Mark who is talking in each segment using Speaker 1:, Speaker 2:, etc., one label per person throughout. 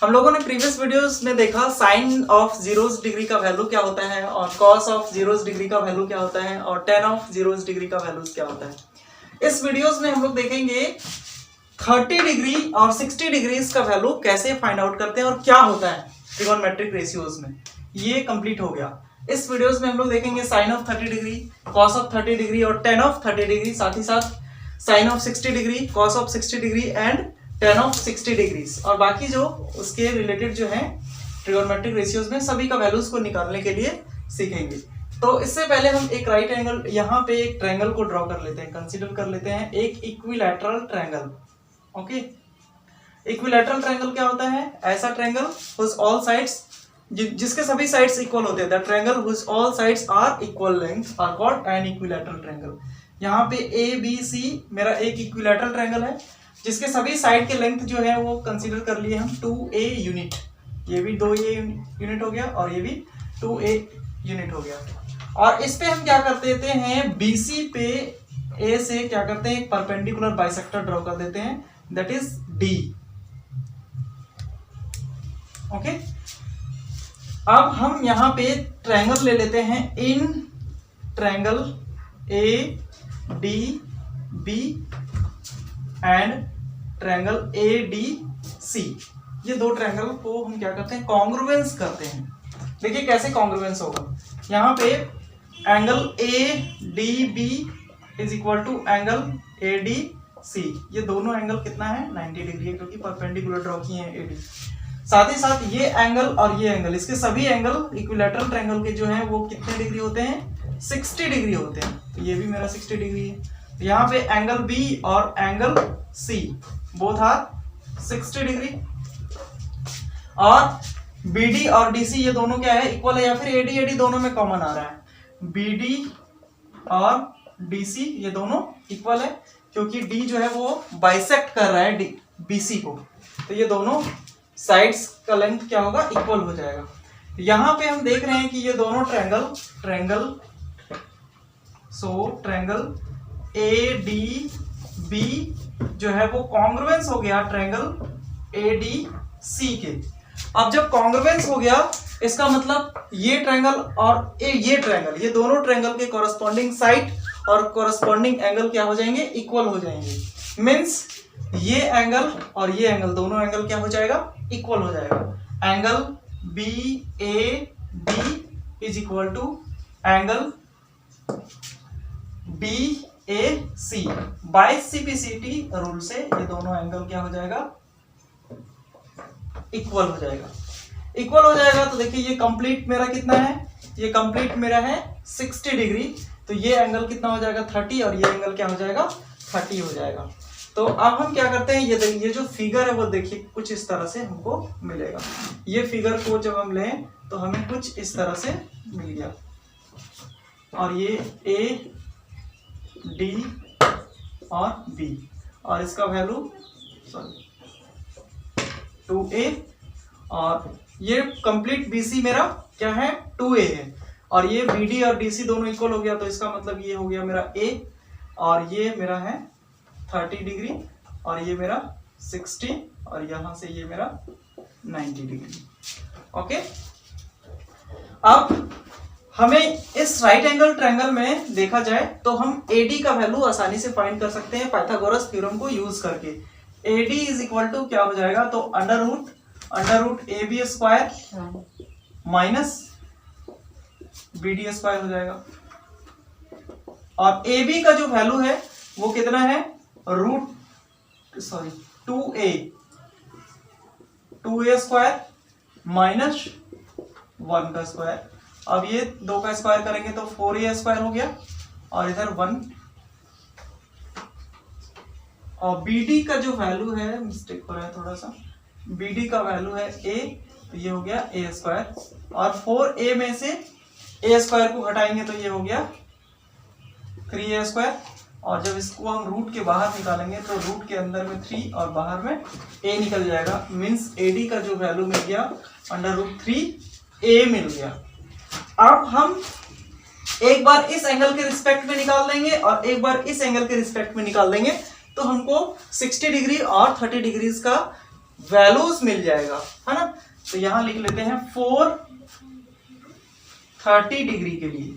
Speaker 1: हम लोगों ने प्रीवियस वीडियोस में देखा साइन ऑफ जीरोस डिग्री का वैल्यू क्या होता है और कॉस ऑफ जीरोस डिग्री का वैल्यू क्या होता है और टेन ऑफ जीरोस डिग्री का वैल्यू क्या होता है। इस वीडियोस में हम लोग देखेंगे 30 डिग्री और 60 डिग्रीज का वैल्यू कैसे फाइंड आउट करते हैं और क्या होता है ट्रिगोनोमेट्रिक रेशियोज में। ये कंप्लीट हो गया। इस वीडियोस में हम लोग देखेंगे sine of 30 degree, cos of 30 degree और टेन ऑफ 30 डिग्री, साथ ही साथ sine of 60 degree, cos of 60 degree and tan of 60 degrees और बाकी जो उसके रिलेटेड जो है ट्रिगोनोमेट्रिक रेशियोज में सभी का वैल्यूज को निकालने के लिए सीखेंगे। तो इससे पहले हम एक राइट एंगल यहाँ पे एक ट्रायंगल को ड्रॉ कर लेते हैं, कंसीडर कर लेते हैं एक equilateral triangle. Okay, equilateral triangle क्या होता है? ऐसा ट्रायंगल हुज ऑल साइड्स जिसके सभी साइड्स इक्वल होते हैं, the triangle whose all sides are equal length are called an equilateral triangle. यहाँ पे ए बी सी मेरा एक इक्विलैटरल ट्रायंगल है जिसके सभी साइड के लेंथ जो है वो कंसीडर कर लिए हम 2a यूनिट। ये भी 2a यूनिट हो गया और ये भी 2a यूनिट हो गया। और इस पे हम क्या कर देते हैं, BC पे A से क्या करते हैं, एक परपेंडिकुलर बाइसेक्टर ड्रॉ कर देते हैं, दैट इज D। ओके, अब हम यहाँ पे ट्रायंगल ले लेते हैं in triangle ADB and triangle ADC। ये दो ट्रायंगल को हम क्या करते हैं, कॉन्ग्रुएंस करते हैं। देखिए कैसे कॉन्ग्रुएंस होगा। यहाँ पे angle ADB is equal to angle ADC। ये दोनों एंगल कितना है, 90 डिग्री है क्योंकि परपेंडिकुलर ड्रॉ किए हैं AD। साथ ही साथ ये एंगल और ये एंगल, इसके सभी एंगल इक्विलैटरल ट्रायंगल के जो हैं वो कितने डिग्री होते हैं, 60 डिग्री होते हैं। तो ये भी मेरा 60 डिग्री है। यहाँ पे एंगल B और angle C both are 60 degree और BD और DC ये दोनों क्या है, इक्वल है या फिर AD दोनों में कॉमन आ रहा है। BD और DC ये दोनों इक्वल है क्योंकि D जो है वो बाइसेक्ट कर रहा है BC को, तो ये दोनों साइड्स का लेंथ क्या होगा, इक्वल हो जाएगा। यहाँ पे हम देख रहे हैं कि ये दोनों ट्रायंगल ADB जो है वो कॉन्ग्रुएंस हो गया ट्रायंगल ADC के। अब जब कॉन्ग्रुएंस हो गया इसका मतलब ये ट्रायंगल और ये ट्रायंगल, ये दोनों ट्रायंगल के कॉरस्पॉन्डिंग साइड और कॉरस्पॉन्डिंग एंगल क्या हो जाएंगे, इक्वल हो जाएंगे। मीन्स ये एंगल और ये एंगल, दोनों एंगल क्या हो जाएगा, इक्वल हो जाएगा। Angle BAD is equal to angle BAC। By CPCT rule से ये दोनों एंगल क्या हो जाएगा, इक्वल हो जाएगा। इक्वल हो जाएगा तो देखिए ये कंप्लीट मेरा कितना है, ये कंप्लीट मेरा है 60 डिग्री। तो ये एंगल कितना हो जाएगा, 30, और ये एंगल क्या हो जाएगा, 30 हो जाएगा। तो अब हम क्या करते हैं, ये जो फिगर है वो देखिए कुछ इस तरह से हमको मिलेगा। ये फिगर को जब हम लें तो हमें कुछ इस तरह से मिल गया और ये A D और B और इसका वैल्यू 2A और ये कंप्लीट BC मेरा क्या है, 2A है और ये BD और DC दोनों इक्वल हो गया। तो इसका मतलब ये हो गया मेरा A और ये मेरा है 30 डिग्री और ये मेरा 60 और यहां से ये मेरा 90 डिग्री। ओके, अब हमें इस राइट एंगल ट्रायंगल में देखा जाए तो हम AD का वैल्यू आसानी से फाइंड कर सकते हैं पाइथागोरस थ्योरम को यूज करके। AD इज इक्वल टू क्या हो जाएगा, तो under root AB square minus BD square हो जाएगा और AB का जो वैल्यू है वो कितना है, 2A स्क्वायर माइनस 1 का स्क्वायर। अब ये 2 का स्क्वायर करेंगे तो 4A स्क्वायर हो गया और इधर 1 और BD का जो वैल्यू है, मिस्टेक हो रहा है थोड़ा सा, BD का वैल्यू है A, तो ये हो गया A स्क्वायर और 4A में से A स्क्वायर को घटाएंगे तो ये हो गया 3A स्क्वायर और जब इसको हम रूट के बाहर निकालेंगे तो रूट के अंदर में 3 और बाहर में A निकल जाएगा। मीन्स AD का जो वैल्यू मिल गया अंडर रूट 3A मिल गया। अब हम एक बार इस एंगल के रिस्पेक्ट में निकाल देंगे और एक बार इस एंगल के रिस्पेक्ट में निकाल देंगे तो हमको 60 डिग्री और 30 डिग्रीज का वैल्यूज मिल जाएगा, है ना। तो यहां लिख लेते हैं 430 डिग्री के लिए,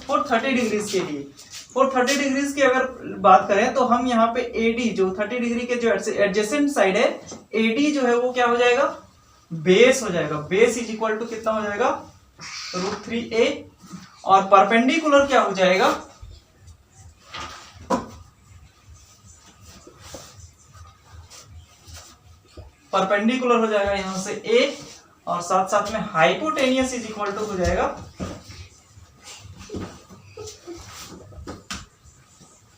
Speaker 1: 430 डिग्रीज के लिए, 430 डिग्रीज की अगर बात करें तो हम यहाँ पे AD जो 30 डिग्री के जो एडजेसेंट साइड है, AD जो है वो क्या हो जाएगा, बेस हो जाएगा। बेस इज इक्वल टू कितना हो जाएगा, √3a, और परपेंडिकुलर क्या हो जाएगा, परपेंडिकुलर हो जाएगा यहां से a, और साथ साथ में हाइपोटेनियस इज इक्वल टू हो जाएगा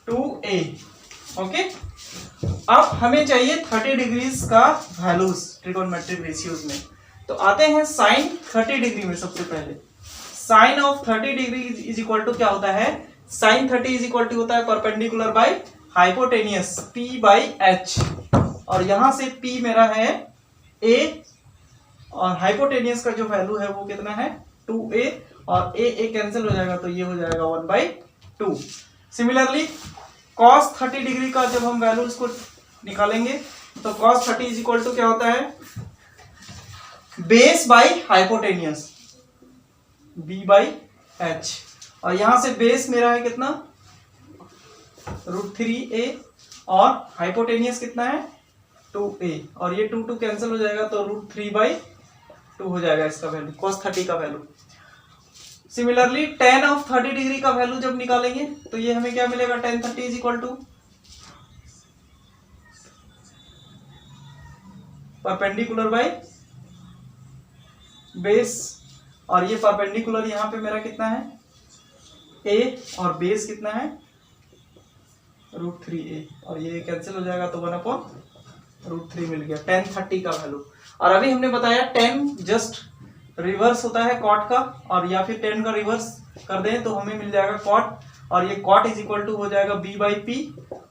Speaker 1: 2a। ओके, अब हमें चाहिए 30 डिग्रीज का वैल्यूज ट्रिगोनोमेट्रिक रेशियोज में। तो आते हैं साइन 30 डिग्री में। सबसे पहले sine of 30 degree is equal to क्या होता है, साइन 30 इज इक्वल टू होता है परपेंडिकुलर बाय हाइपोटेनियस p/h, और यहां से p मेरा है a, और हाइपोटेनियस का जो वैल्यू है वो कितना है 2a, और a कैंसिल हो जाएगा तो ये हो जाएगा 1/2। सिमिलरली cos 30 डिग्री का जब हम वैल्यू इसको निकालेंगे तो cos 30 इज इक्वल टू क्या होता है, बेस बाय हाइपोटेनियस b/h, और यहां से बेस मेरा है कितना √3a, और हाइपोटेनियस कितना है 2a, और ये 2 कैंसिल हो जाएगा तो √3/2 हो जाएगा इसका वैल्यू, cos 30 का value. Similarly tan of 30 degree का वैल्यू जब निकालेंगे तो ये हमें क्या मिलेगा, tan 30 is equal to perpendicular by base, और ये परपेंडिकुलर यहां पे मेरा कितना है a, और बेस कितना है √3a, और ये कैंसिल हो जाएगा तो 1/√3 मिल गया tan 30 का वैल्यू। और अभी हमने बताया tan जस्ट रिवर्स होता है कॉट का, और या फिर tan का रिवर्स कर दें तो हमें मिल जाएगा कॉट, और ये कॉट इज इक्वल टू हो जाएगा b/p,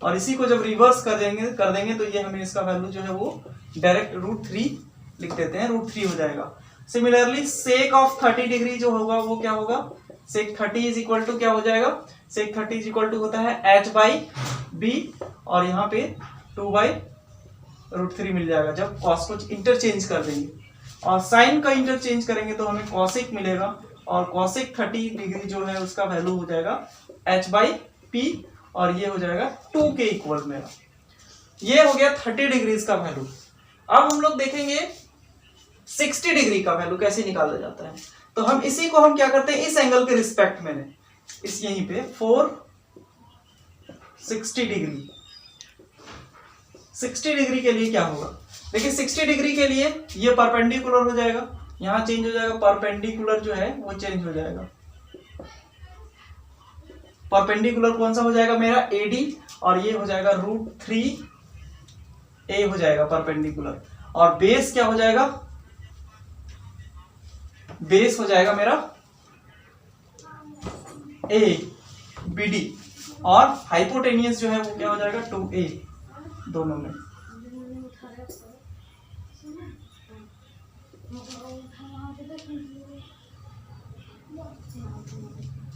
Speaker 1: और इसी को जब रिवर्स कर देंगे तो ये हमें इसका वैल्यू जो है वो डायरेक्ट √3 लिख देते हैं, √3 हो जाएगा। सिमिलरली सेक ऑफ 30 डिग्री जो होगा वो क्या होगा, सेक 30 इज इक्वल टू क्या हो जाएगा, सेक 30 इज इक्वल टू होता है h/b, और यहाँ पे 2/√3 मिल जाएगा जब कॉस को इंटरचेंज कर देंगे, और साइन का इंटरचेंज करेंगे तो हमें कॉसिक मिलेगा, और कॉसिक 30 डिग्री जो है उसका वैल्यू हो जाएगा h/p, और ये हो जाएगा 2 के इक्वल मेरा। ये हो गया 30 डिग्रीज का वैल्यू। अब हम लोग देखेंगे 60 डिग्री का वैल्यू कैसे निकाला जाता है। तो हम इसी को हम क्या करते हैं, इस एंगल के रिस्पेक्ट में, इस यहीं पे 460 डिग्री, 60 डिग्री के लिए क्या होगा, देखिए 60 डिग्री के लिए ये परपेंडिकुलर हो जाएगा, यहां चेंज हो जाएगा, परपेंडिकुलर जो है वो चेंज हो जाएगा। परपेंडिकुलर कौन सा हो जाएगा मेरा AD, और ये हो जाएगा √3a हो जाएगा परपेंडिकुलर, और बेस क्या हो जाएगा, बेस हो जाएगा मेरा BD, और हाइपोटेनियस जो है वो क्या हो जाएगा 2a, दोनों में।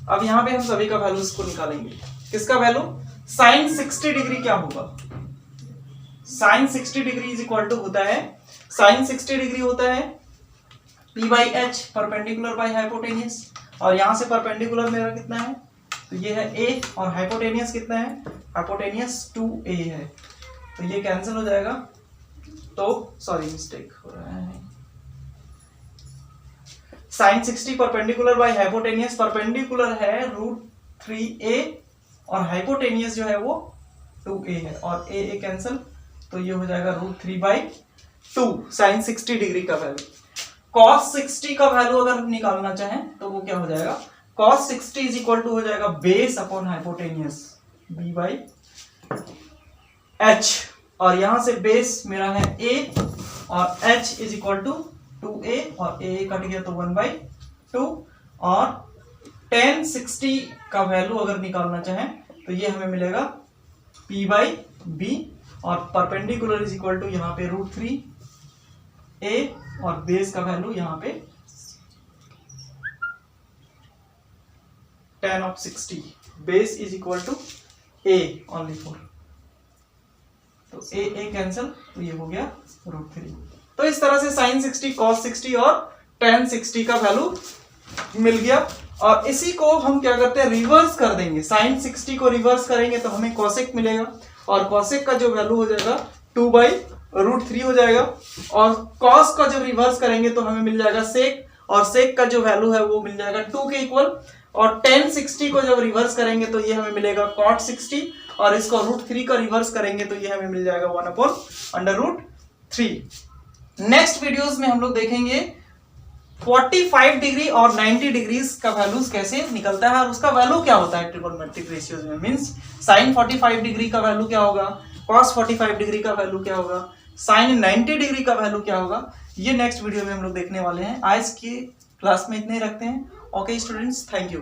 Speaker 1: अब यहां पे हम सभी का वैल्यूज को निकालेंगे। किसका वैल्यू, साइन 60 डिग्री क्या होगा, sine 60 degree is equal to होता है, साइन 60 डिग्री होता है p/h परपेंडिकुलर बाय हाइपोटेनियस, और यहां से परपेंडिकुलर मेरा कितना है, तो ये है a, और हाइपोटेनियस कितना है, हाइपोटेनियस 2a है, तो ये कैंसिल हो जाएगा, तो सॉरी मिस्टेक हो रहा है, sine 60 perpendicular by hypotenuse, perpendicular है √3a, और हाइपोटेनियस जो है वो 2a है, और a कैंसिल, तो ये हो जाएगा √3/2 साइन 60 डिग्री का वैल्यू। cos 60 का वैल्यू अगर हम निकालना चाहें तो वो क्या हो जाएगा, cos 60 इज इक्वल टू हो जाएगा बेस अपॉन हाइपोटेनियस b/h, और यहां से बेस मेरा है a, और h is equal to 2a, और a कट गया तो 1/2, और tan 60 का वैल्यू अगर निकालना चाहें तो ये हमें मिलेगा p/b, और परपेंडिकुलर इज इक्वल टू यहाँ पे √3a, और बेस का वैल्यू यहाँ पे tan of 60, base is equal to a only for, तो ए कैंसिल, तो ये हो गया √3। तो इस तरह से sin 60, cos 60 और tan 60 का वैल्यू मिल गया। और इसी को हम क्या करते हैं, रिवर्स कर देंगे। sin 60 को रिवर्स करेंगे तो हमें cosec मिलेगा, और cosec का जो वैल्यू हो जाएगा 2/√3 हो जाएगा। और cos का जब रिवर्स करेंगे तो हमें मिल जाएगा sec, और sec का जो वैल्यू है वो मिल जाएगा 2 के इक्वल। और tan 60 को जब रिवर्स करेंगे तो ये हमें मिलेगा cot 60, और इसको √3 का रिवर्स करेंगे तो ये हमें मिल जाएगा 1/√3। नेक्स्ट वीडियोस में हम लोग देखेंगे 45 डिग्री और 90 डिग्रीज का वैल्यूज कैसे निकलता है और उसका वैल्यू क्या होता है ट्रिगोनोमेट्रिक रेशियोज में। मींस sin 45 डिग्री का वैल्यू क्या होगा, cos 45 डिग्री का वैल्यू क्या होगा, sin 90 डिग्री का वैल्यू क्या होगा, ये नेक्स्ट वीडियो में हम लोग देखने वाले हैं। आज की क्लास में इतने ही रखते हैं। Okay students, thank you.